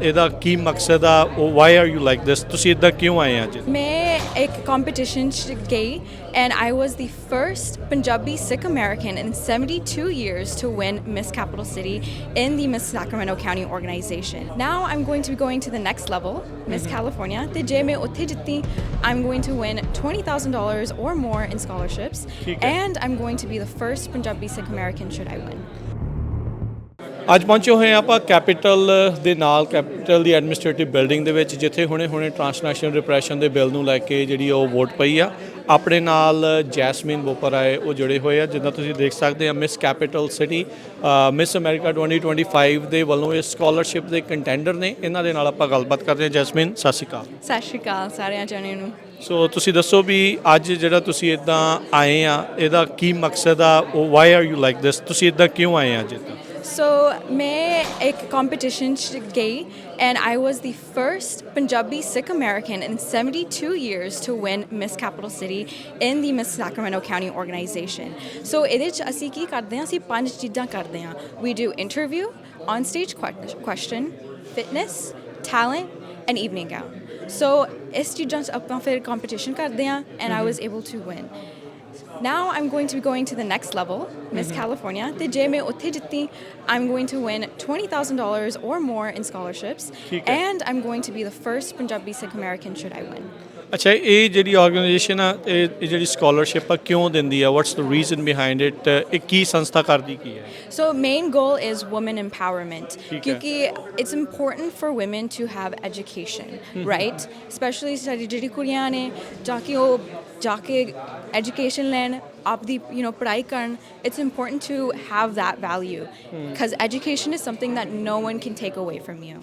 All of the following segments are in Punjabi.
ਇਹਦਾ ਕੀ ਮਕਸਦ ਆ, ਉਹ why are you like this, ਤੁਸੀਂ ਇੱਦਾਂ ਕਿਉਂ ਆਏ ਅੱਜ? ਮੈਂ ਇੱਕ ਕੰਪੀਟੀਸ਼ਨ 'ਚ ਗਈ and I was the first Punjabi Sikh American in 72 years to win Miss Capital City in the Miss Sacramento County organization. Now I'm going to be going to the next level, Miss California. ਤੇ ਜੇ ਮੈਂ ਉੱਥੇ ਜਿੱਤੀ, I'm going to win $20,000 or more in scholarships and I'm going to be the first Punjabi Sikh American should I win. ਅੱਜ ਪਹੁੰਚੇ ਹੋਏ ਹਾਂ ਆਪਾਂ ਕੈਪੀਟਲ ਦੇ ਨਾਲ, ਕੈਪੀਟਲ ਦੀ ਐਡਮਿਨਿਸਟ੍ਰੇਟਿਵ ਬਿਲਡਿੰਗ ਦੇ ਵਿੱਚ, ਜਿੱਥੇ ਹੁਣੇ ਟਰਾਂਸਨੈਸ਼ਨਲ ਰਿਪਰੈਸ਼ਨ ਦੇ ਬਿੱਲ ਨੂੰ ਲੈ ਕੇ ਜਿਹੜੀ ਉਹ ਵੋਟ ਪਈ ਆ। ਆਪਣੇ ਨਾਲ ਜੈਸਮੀਨ ਬੋਪਰ ਆਏ, ਉਹ ਜੁੜੇ ਹੋਏ ਆ। ਜਿੱਦਾਂ ਤੁਸੀਂ ਦੇਖ ਸਕਦੇ ਆ, miss Capital city miss America 2025 ਦੇ ਵੱਲੋਂ ਇਹ ਸਕਾਲਰਸ਼ਿਪ ਦੇ ਕੰਟੈਂਡਰ ਨੇ। ਇਹਨਾਂ ਦੇ ਨਾਲ ਆਪਾਂ ਗੱਲਬਾਤ ਕਰਦੇ ਹਾਂ। ਜੈਸਮੀਨ, ਸਤਿ ਸ਼੍ਰੀ ਅਕਾਲ। ਸਤਿ ਸ਼੍ਰੀ ਅਕਾਲ ਸਾਰਿਆਂ ਜਣਿਆਂ ਨੂੰ। ਸੋ ਤੁਸੀਂ ਦੱਸੋ ਵੀ ਅੱਜ ਜਿਹੜਾ ਤੁਸੀਂ ਇੱਦਾਂ ਆਏ ਆ, ਇਹਦਾ ਕੀ ਮਕਸਦ ਆ, ਉਹ why are you like this, ਤੁਸੀਂ ਇੱਦਾਂ ਕਿਉਂ ਆਏ ਆ ਅੱਜ ਇੱਦਾਂ? So ਮੈਂ ਇੱਕ competition 'ਚ ਗਈ and I was the first Punjabi Sikh American in 72 years to win Miss Capital City in the Miss Sacramento County organization. So ਇਹਦੇ 'ਚ ਅਸੀਂ ਕੀ ਕਰਦੇ ਹਾਂ? ਅਸੀਂ 5 ਚੀਜ਼ਾਂ ਕਰਦੇ ਹਾਂ। We do interview, on-stage question, fitness, talent and evening gown. So ਇਸ ਚੀਜ਼ਾਂ 'ਚ ਆਪਾਂ ਫਿਰ competition ਕਰਦੇ ਹਾਂ and I was able to win. Now I'm going to be going to the next level, Miss California. ਤੇ ਜੇ ਮੈਂ ਉੱਥੇ ਜਿੱਤੀ, I'm going to win $20,000 or more in scholarships and I'm going to be the first Punjabi Sikh American should I win. ਅੱਛਾ, ਇਹ ਜਿਹੜੀ ਆਰਗੇਨਾਈਜੇਸ਼ਨ ਆ, ਇਹ ਜਿਹੜੀ ਸਕਾਲਰਸ਼ਿਪ ਆ ਕਿਉਂ ਦਿੰਦੀ ਆ? What's the reason behind it? ਇਹ ਕੀ ਸੰਸਥਾ ਕਰਦੀ ਕੀ ਹੈ? So main goal is women empowerment. ਕਿਉਂਕਿ it's important for women to have education, right? Especially ਸਾਡੀ ਜਿਹੜੀ ਕੁੜੀਆਂ ਨੇ ਜਾ ਕੇ education ਲੈਣ, ਆਪਦੀ ਪੜ੍ਹਾਈ ਕਰਨ। It's important to have that value because education is something that no one can take away from you.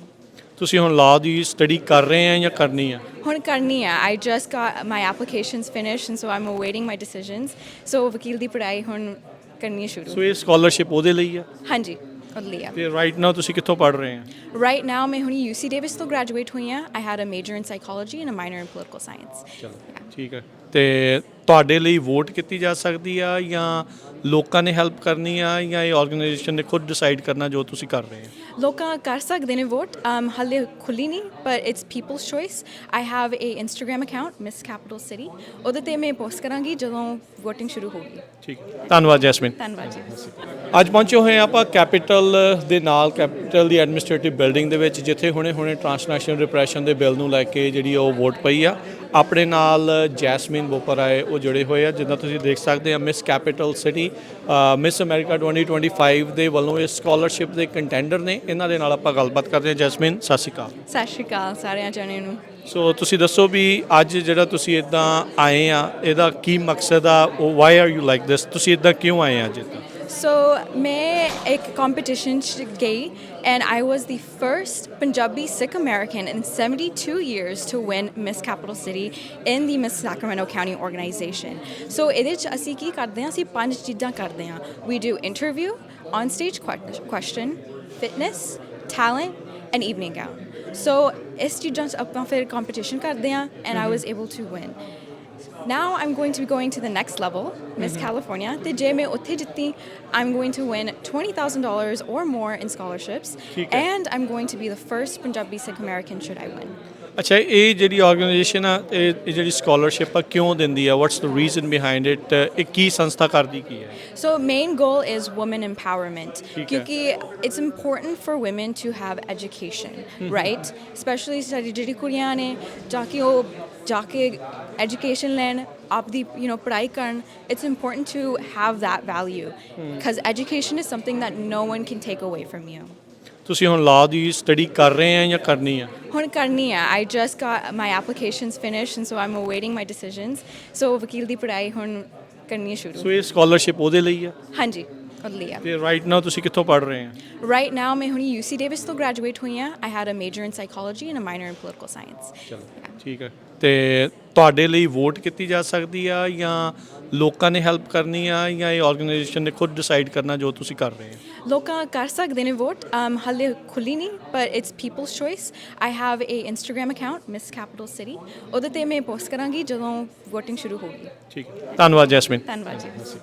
ਤੁਸੀਂ ਹੁਣ ਲਾਅ ਦੀ ਸਟੱਡੀ ਕਰ ਰਹੇ ਆ ਜਾਂ ਕਰਨੀ ਆ? ਹੁਣ ਕਰਨੀ ਆ। I just got my applications finished and so I'm awaiting my decisions. So ਵਕੀਲ ਦੀ ਪੜ੍ਹਾਈ ਹੁਣ ਕਰਨੀ ਸ਼ੁਰੂ। ਸੋ ਇਹ ਸਕਾਲਰਸ਼ਿਪ ਉਹਦੇ ਲਈ ਆ? ਹਾਂਜੀ, ਉਹਦੇ ਲਈ ਆ। ਤੇ ਰਾਈਟ ਨਾਓ ਤੁਸੀਂ ਕਿੱਥੋਂ ਪੜ੍ਹ ਰਹੇ ਆ? Right now ਮੈਂ ਹੁਣੀ UC Davis ਤੋਂ ਗ੍ਰੈਜੂਏਟ ਹੋਈ ਆ। I had a major in psychology and a minor in political science. ਚਲੋ ਠੀਕ ਹੈ। ਤੇ ਤੁਹਾਡੇ ਲਈ ਵੋਟ ਕੀਤੀ ਜਾ ਸਕਦੀ ਆ ਜਾਂ ਲੋਕਾਂ ਨੇ ਹੈਲਪ ਕਰਨੀ ਆ ਜਾਂ ਇਹ ਆਰਗੇਨਾਈਜੇਸ਼ਨ ਨੇ ਖੁਦ ਡਿਸਾਈਡ ਕਰਨਾ ਜੋ ਤੁਸੀਂ ਕਰ ਰਹੇ ਆ? ਲੋਕਾਂ ਕਰ ਸਕਦੇ ਨੇ ਵੋਟ। ਹਾਲੇ ਖੁੱਲੀ ਨਹੀਂ, ਪਰ it's people's choice. I have a Instagram account Miss Capital City, ਉਹਦੇ 'ਤੇ ਮੈਂ ਪੋਸਟ ਕਰਾਂਗੀ ਜਦੋਂ ਵੋਟਿੰਗ ਸ਼ੁਰੂ ਹੋਊਗੀ। ਠੀਕ, ਧੰਨਵਾਦ ਜੈਸਮੀਨ। ਧੰਨਵਾਦ ਜੀ। ਅੱਜ ਪਹੁੰਚੇ ਹੋਏ ਹਾਂ ਆਪਾਂ ਕੈਪੀਟਲ ਦੇ ਨਾਲ, ਕੈਪੀਟਲ ਦੀ ਐਡਮਿਨਿਸਟ੍ਰੇਟਿਵ ਬਿਲਡਿੰਗ ਦੇ ਵਿੱਚ, ਜਿੱਥੇ ਹੁਣੇ ਟਰਾਂਸਨੈਸ਼ਨਲ ਰਿਪਰੈਸ਼ਨ ਦੇ ਬਿੱਲ ਨੂੰ ਲੈ ਕੇ ਜਿਹੜੀ ਉਹ ਵੋਟ ਪਈ ਆ। ਆਪਣੇ ਨਾਲ ਜੈਸਮੀਨ ਬੋਪਰ ਆਏ, ਉਹ ਜੁੜੇ ਹੋਏ ਆ। ਜਿੱਦਾਂ ਤੁਸੀਂ ਦੇਖ ਸਕਦੇ ਆ, miss Capital city miss America 2025 ਦੇ ਵੱਲੋਂ ਇਹ ਸਕਾਲਰਸ਼ਿਪ ਦੇ ਕੰਟੈਂਡਰ ਨੇ। ਇਹਨਾਂ ਦੇ ਨਾਲ ਆਪਾਂ ਗੱਲਬਾਤ ਕਰਦੇ ਹਾਂ। ਜੈਸਮੀਨ, ਸਤਿ ਸ਼੍ਰੀ ਅਕਾਲ। ਸਤਿ ਸ਼੍ਰੀ ਅਕਾਲ ਸਾਰਿਆਂ ਜਣਿਆਂ ਨੂੰ। ਸੋ ਤੁਸੀਂ ਦੱਸੋ ਵੀ ਅੱਜ ਜਿਹੜਾ ਤੁਸੀਂ ਇੱਦਾਂ ਆਏ ਆ, ਇਹਦਾ ਕੀ ਮਕਸਦ ਆ, ਉਹ why are you like this, ਤੁਸੀਂ ਇੱਦਾਂ ਕਿਉਂ ਆਏ ਆ ਅੱਜ ਇੱਦਾਂ? So ਮੈਂ ਇੱਕ competition 'ਚ ਗਈ and I was the first Punjabi Sikh American in 72 years to win Miss Capital City in the Miss Sacramento County organization. So ਇਹਦੇ 'ਚ ਅਸੀਂ ਕੀ ਕਰਦੇ ਹਾਂ? ਅਸੀਂ 5 ਚੀਜ਼ਾਂ ਕਰਦੇ ਹਾਂ। We do interview, on-stage question, fitness, talent and evening gown. So ਇਸ ਚੀਜ਼ਾਂ 'ਚ ਆਪਾਂ ਫਿਰ competition ਕਰਦੇ ਹਾਂ and I was able to win. Now I'm going to be going to the next level, Miss California. ਤੇ ਜੇ ਮੈਂ ਉੱਥੇ ਜਿੱਤੀ, I'm going to win $20,000 or more in scholarships and I'm going to be the first Punjabi Sikh American should I win. ਅੱਛਾ, ਇਹ ਜਿਹੜੀ ਆਰਗੇਨਾਈਜੇਸ਼ਨ ਆ, ਇਹ ਜਿਹੜੀ ਸਕਾਲਰਸ਼ਿਪ ਆ ਕਿਉਂ ਦਿੰਦੀ ਆ? What's the reason behind it? ਇਹ ਕੀ ਸੰਸਥਾ ਕਰਦੀ ਕੀ ਹੈ? So main goal is women empowerment. ਕਿਉਂਕਿ it's important for women to have education, right? Especially ਸਾਡੀ ਜਿਹੜੀ ਕੁੜੀਆਂ ਨੇ ਜਾ ਕੇ education ਲੈਣ, ਆਪਦੀ ਪੜ੍ਹਾਈ ਕਰਨ। It's important to have that value because education is something that no one can take away from you. ਤੁਸੀਂ ਹੁਣ ਲਾਅ ਦੀ ਸਟੱਡੀ ਕਰ ਰਹੇ ਆ ਜਾਂ ਕਰਨੀ ਆ? ਹੁਣ ਕਰਨੀ ਆ। I just got my applications finished and so I'm awaiting my decisions. So ਵਕੀਲ ਦੀ ਪੜ੍ਹਾਈ ਹੁਣ ਕਰਨੀ ਸ਼ੁਰੂ। ਸੋ ਇਹ ਸਕਾਲਰਸ਼ਿਪ ਉਹਦੇ ਲਈ ਆ? ਹਾਂਜੀ, ਉਹਦੇ ਲਈ ਆ। ਤੇ ਰਾਈਟ ਨਾਓ ਤੁਸੀਂ ਕਿੱਥੋਂ ਪੜ੍ਹ ਰਹੇ ਆ? Right now ਮੈਂ ਹੁਣੀ UC Davis ਤੋਂ ਗ੍ਰੈਜੂਏਟ ਹੋਈ ਆ। I had a major in psychology and a minor in political science. ਚਲੋ ਠੀਕ ਹੈ। ਤੇ ਤੁਹਾਡੇ ਲਈ ਵੋਟ ਕੀਤੀ ਜਾ ਸਕਦੀ ਆ ਜਾਂ ਲੋਕਾਂ ਨੇ ਹੈਲਪ ਕਰਨੀ ਆ ਜਾਂ ਇਹ ਆਰਗੇਨਾਈਜੇਸ਼ਨ ਨੇ ਖੁਦ ਡਿਸਾਈਡ ਕਰਨਾ ਜੋ ਤੁਸੀਂ ਕਰ ਰਹੇ ਆ? ਲੋਕਾਂ ਕਰ ਸਕਦੇ ਨੇ ਵੋਟ। ਹਾਲੇ ਖੁੱਲੀ ਨਹੀਂ, ਪਰ it's people's choice. I have a Instagram account Miss Capital City, ਉਹਦੇ 'ਤੇ ਮੈਂ ਪੋਸਟ ਕਰਾਂਗੀ ਜਦੋਂ ਵੋਟਿੰਗ ਸ਼ੁਰੂ ਹੋਊਗੀ। ਠੀਕ, ਧੰਨਵਾਦ ਜੈਸਮੀਨ। ਧੰਨਵਾਦ ਜੀ।